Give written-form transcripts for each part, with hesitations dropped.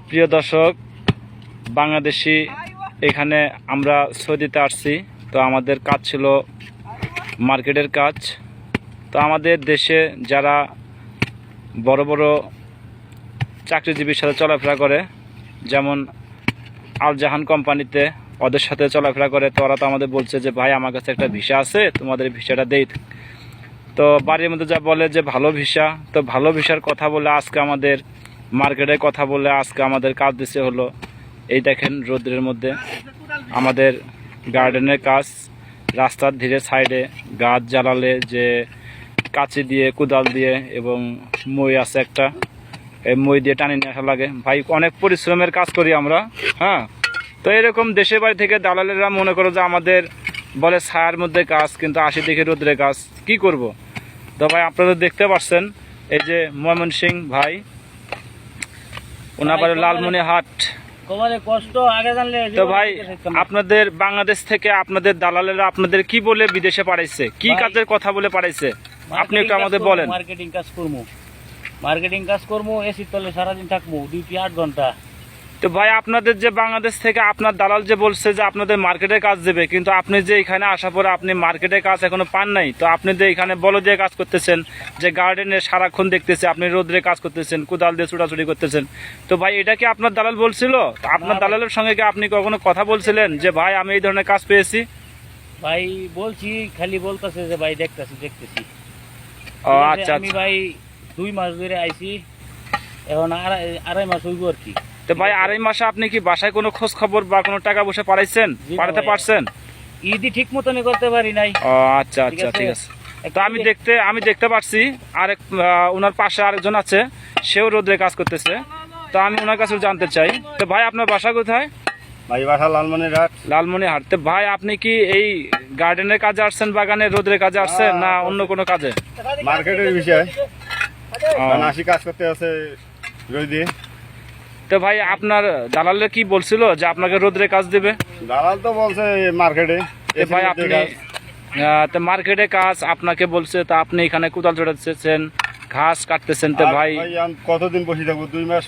প্রিয় দর্শক, বাংলাদেশি এখানে আমরা সৌদিতে আসছি। তো আমাদের কাজ ছিল মার্কেটের কাজ। তো আমাদের দেশে যারা বড় বড় চাকরিজীবীর সাথে চলাফেরা করে, যেমন আল জাহান কোম্পানিতে ওদের সাথে চলাফেরা করে, তো ওরা তো আমাদের বলছে যে ভাই আমার কাছে একটা ভিসা আছে, তোমাদের ভিসাটা দেই। তো বাড়ির মধ্যে যা বলে যে ভালো ভিসা, তো ভালো ভিসার কথা বলে আজকে আমাদের মার্কেটের কথা বলে আজকে আমাদের কাজ দিতে হলো। এই দেখেন রোদ্রের মধ্যে আমাদের গার্ডেনের কাজ, রাস্তার ধারে সাইডে গাছ জ্বালালে যে কাঁচি দিয়ে কোদাল দিয়ে এবং মই আছে একটা, এই মই দিয়ে টানি নিয়ে আসা লাগে। ভাই অনেক পরিশ্রমের কাজ করি আমরা। হ্যাঁ, তো এরকম দেশের বাড়ি থেকে দালালেরা মনে করো যে আমাদের বলে ছায়ার মধ্যে কাজ, কিন্তু আসি দেখে রোদ্রে কাজ, কি করব। তো ভাই আপনারা দেখতে পাচ্ছেন এই যে ময়মনসিং ভাই, ওনার বাড়ি লালমনিরহাট। তো ভাই আপনাদের বাংলাদেশ থেকে আপনাদের দালালেরা আপনাদের কি বলে বিদেশে পাঠাইছে, কি কাজের কথা বলে পাঠাইছে, আপনি একটু আমাদের বলেন। মার্কেটিং কাজ করবো, এসির তলে সারাদিন থাকবো, ডিউটি 8 ঘন্টা। তো ভাই আপনাদের যে বাংলাদেশ থেকে আপনার দালাল যে বলছে যে আপনাদের মার্কেটে কাজ দেবে, কিন্তু আপনি যে এখানে আসার পরে আপনি মার্কেটে কাজ এখনো পান নাই, তো আপনি যে এখানে বলো দিয়ে কাজ করতেছেন, যে গার্ডেনে সারাক্ষণ দেখতেছে আপনি রোদ্রে কাজ করতেছেন, কোদাল দিয়ে ছুটাছুটি করতেছেন, তো ভাই এটা কি আপনার দালাল বলছিল? আপনার দালালের সঙ্গে কি আপনি কখনো কথা বলছিলেন যে ভাই আমি এই ধরনের কাজ পেয়েছি? ভাই বলছি, খালি বলতেছে যে ভাই দেখতেছি। ও আচ্ছা, আমি ভাই 2 মাস ধরে আইছি, এখন আড়াই মাস হইব আর কি। তো ভাই আড়াই মাসে আপনি কি বাসায় কোনো খোঁজ খবর বা কোনো টাকা পয়সা পাঠাইছেন, পাঠাতে পারছেন? ঈদই ঠিক মতনই করতে পারি নাই। ও আচ্ছা আচ্ছা, ঠিক আছে। তো আমি দেখতে পাচ্ছি আরেক ওনার পাশে আরেকজন আছে, সেও রোদ্রে কাজ করতেছে, তো আমি ওনার কাছে জানতে চাই। তো ভাই আপনার বাসা কোথায়? ভাই বাসা লালমনিরহাট। লালমনিরহাট। তো ভাই আপনি কি এই গার্ডেনের কাজে আসছেন, বাগানে রোদ্রে কাজে আসছেন, না অন্য কোনো কাজে? মার্কেটের বিষয় নাসি কাজ করতে আছে রোদে। তো ভাই আপনার দালালে কি বলছিল যে আপনাকে রোদ্রে কাজ দেবে? দালাল তো বলছে মার্কেটে। ভাই আপনি তো মার্কেটে কাজ আপনাকে বলছে, তা আপনি এখানে কোদাল চড়াচ্ছেন, ঘাস কাটতেছেন, তো ভাই কতদিন বসে থাকবো? 2 মাস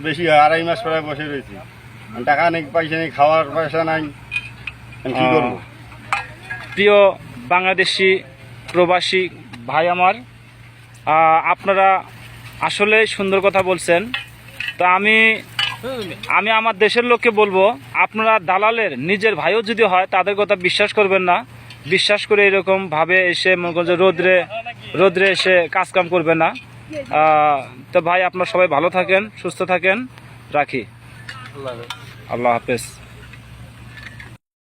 বেশি, আড়াই মাস প্রায় বসে রয়েছি। টাকা নেই, পয়সা নেই, খাওয়ার পয়সা নাই, কি করবো? প্রিয় বাংলাদেশি প্রবাসী ভাই আমার, আপনারা আসলে সুন্দর কথা বলছেন। তো আমি আমার দেশের লোককে বলবো, আপনারা দালালের নিজের ভাইও যদি হয় তাদের কথা বিশ্বাস করবেন না, বিশ্বাস করে এরকম ভাবে এসে মনে করেন যে রোদ্রে এসে কাজকাম করবেন না। তো ভাই আপনারা সবাই ভালো থাকেন, সুস্থ থাকেন, রাখি। আল্লাহ হাফেজ।